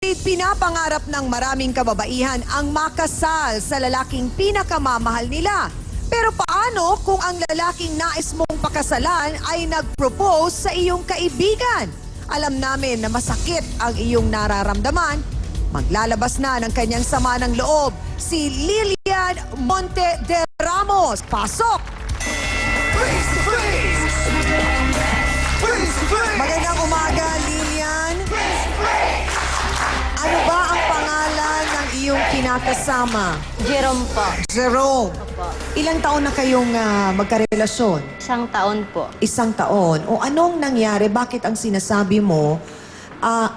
Pinapangarap ng maraming kababaihan ang makasal sa lalaking pinakamamahal nila. Pero paano kung ang lalaking nais mong pakasalan ay nag-propose sa iyong kaibigan? Alam namin na masakit ang iyong nararamdaman. Maglalabas na ng kanyang sama ng loob, si Lilian Monte de Ramos. Pasok! Magandang umaga, Lilian. Ano ba ang pangalan ng iyong kinakasama? Jerome po. Jerome. Opo. Ilang taon na kayong magkarelasyon? 1 taon po. 1 taon. O anong nangyari? Bakit ang sinasabi mo,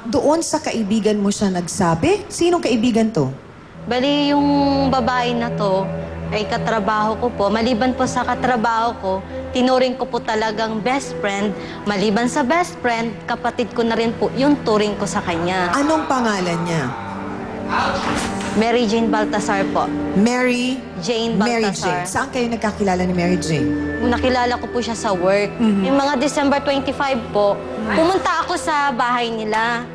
doon sa kaibigan mo siya nagsabi? Sinong kaibigan to? Bali, yung babae na to ay katrabaho ko po. Maliban po sa katrabaho ko, tinuring ko po talagang best friend. Maliban sa best friend, kapatid ko na rin po yung turing ko sa kanya. Anong pangalan niya? Mary Jane Baltasar po. Mary Jane Mary Baltasar. Jane. Saan kayo nagkakilala ni Mary Jane? Nakilala ko po siya sa work. Yung mga December 25 po, pumunta ako sa bahay nila.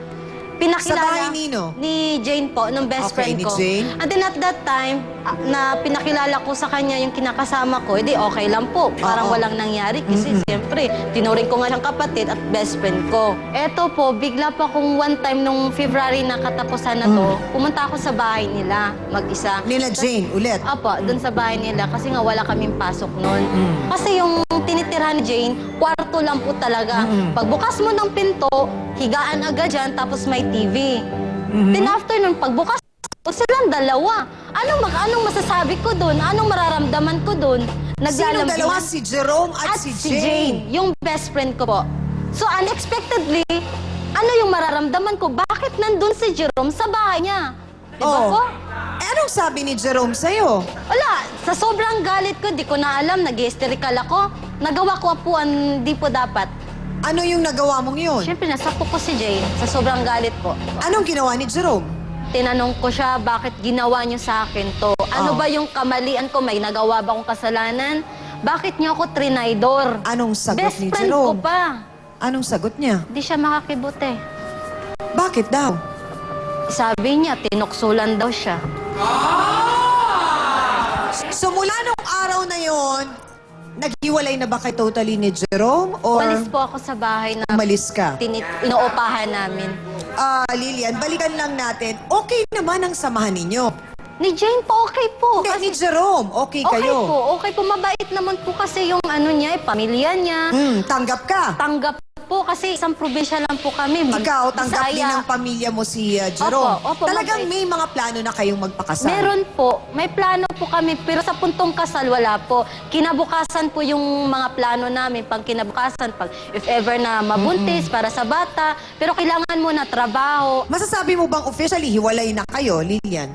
Pinakilala Sa bahay nino? Ni Jane po, nung best Okay, friend ni ko. Jane. And then at that time, na pinakilala ko sa kanya yung kinakasama ko, edi okay lang po. Parang Oo. walang nangyari kasi siyempre, tinuring ko nga siyang kapatid at best friend ko. Eto po, bigla pa kung one time nung February na katapusan na to, pumunta ako sa bahay nila, mag-isa. Nila Jane, ulit. Apo, doon sa bahay nila kasi nga wala kaming pasok noon. Kasi yung tinitirhan ni Jane, kwarto lang po talaga. Pagbukas mo ng pinto, higaan agad dyan, tapos may TV. Then after nun, pagbukas, silang dalawa. Anong masasabi ko doon? Anong mararamdaman ko doon? Sinong dalawa? Si Jerome at, At si Jane, yung best friend ko po. So unexpectedly, ano yung mararamdaman ko? Bakit nandun si Jerome sa bahay niya? Diba po? Anong sabi ni Jerome sa'yo? Wala, sa sobrang galit ko, di ko na alam, nag-hysterical ako. Nagawa ko po ang di po dapat. Ano yung nagawa mong yun? Siyempre, nasakto ko si Jane sa sobrang galit po. Anong ginawa ni Jerome? Tinanong ko siya, bakit ginawa niyo sa akin to? Ano ba yung kamalian ko? May nagawa ba akong kasalanan? Bakit niyo ako trinaydor? Anong sagot Best ni friend ko Jerome? pa. Anong sagot niya? Di siya makakibuti. Bakit daw? Sabi niya, tinuksulan daw siya. So mula nung araw na yon, naghiwalay na ba kayo totally ni Jerome? Or Umalis po ako sa bahay na umalis ka? inuupahan namin. Lilian, balikan lang natin. Okay naman ang samahan ninyo. Ni Jane po, okay po. Hindi, ni Jerome, okay kayo. Okay po. Mabait naman po kasi yung ano niya, pamilya niya. Tanggap ka. Tanggap po kasi isang probinsya lang po kami. Ikaw, tanggap din Bisaya. ng pamilya mo si Jerome. Opo, Talagang mabait. may mga plano na kayong magpakasal. Meron po. May plano po kami, pero sa puntong kasal, wala po. Kinabukasan po yung mga plano namin, pang kinabukasan, pag if ever na mabuntis para sa bata, pero kailangan mo na trabaho. Masasabi mo bang officially hiwalay na kayo, Lilian?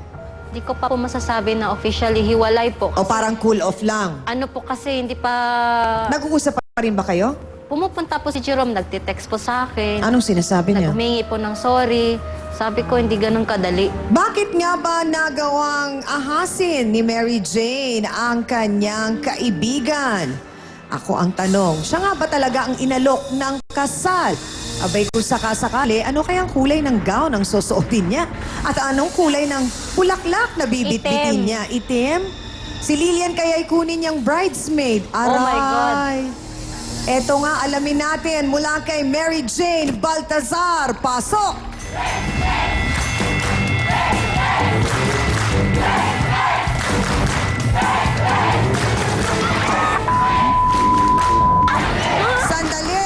Di ko pa po masasabi na officially hiwalay po. O parang cool off lang? Ano po kasi, hindi pa... Nag-uusap pa rin ba kayo? Pumupunta po si Jerome, nagtitext po sa akin. Anong sinasabi niya? Naghumingi po ng sorry. Sabi ko, hindi ganun kadali. Bakit nga ba nagawang ahasin ni Mary Jane ang kanyang kaibigan? Ako ang tanong, siya nga ba talaga ang inalok ng kasal? Abay kung sakasakali, ano kayang kulay ng gown ang susuotin niya? At anong kulay ng bulaklak na bibit-bitin Itim. niya? Itim? Si Lilian kaya'y kunin niyang bridesmaid. Aray! Oh my God. Eto nga, alamin natin mula kay Mary Jane Baltasar. Pasok! Sandali!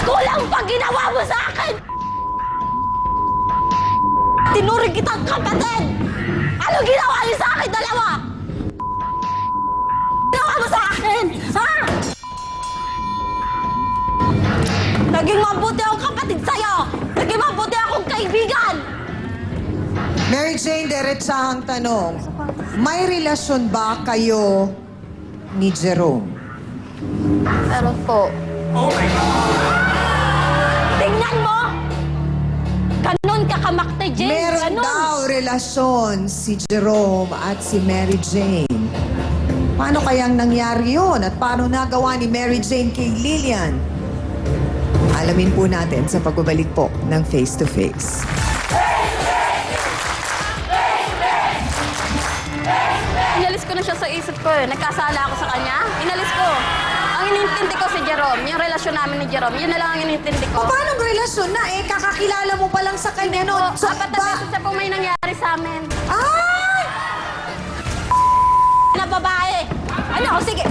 Kulang pa ginawa mo sa akin! Tinuring kitang kapatid! Ano ginawa niyo sa akin, dalawa? Ginawa mo sa akin, ha? Naging mabuti akong kapatid sa'yo! Naging mabuti akong kaibigan! Mary Jane, diretsahang tanong. May relasyon ba kayo ni Jerome? Pero po... Tingnan mo! Ganon ka kamakte, Jane! Meron Ganon! daw relasyon si Jerome at si Mary Jane. Paano kayang nangyari yun? At paano nagawa ni Mary Jane kay Lilian? Alamin po natin sa pagbabalik po ng Face to Face. Inalis ko na siya sa isip ko eh. Nagkasala ako sa kanya. Inalis ko. Ang inintindi ko si Jerome, yung relasyon namin ni Jerome, yun na lang ang inintindi ko. Paano relasyon na eh? Kakakilala mo pa lang sa kanya noon. So, apat na beses na po may nangyari sa amin. Ay! Na babae. Ano, sige.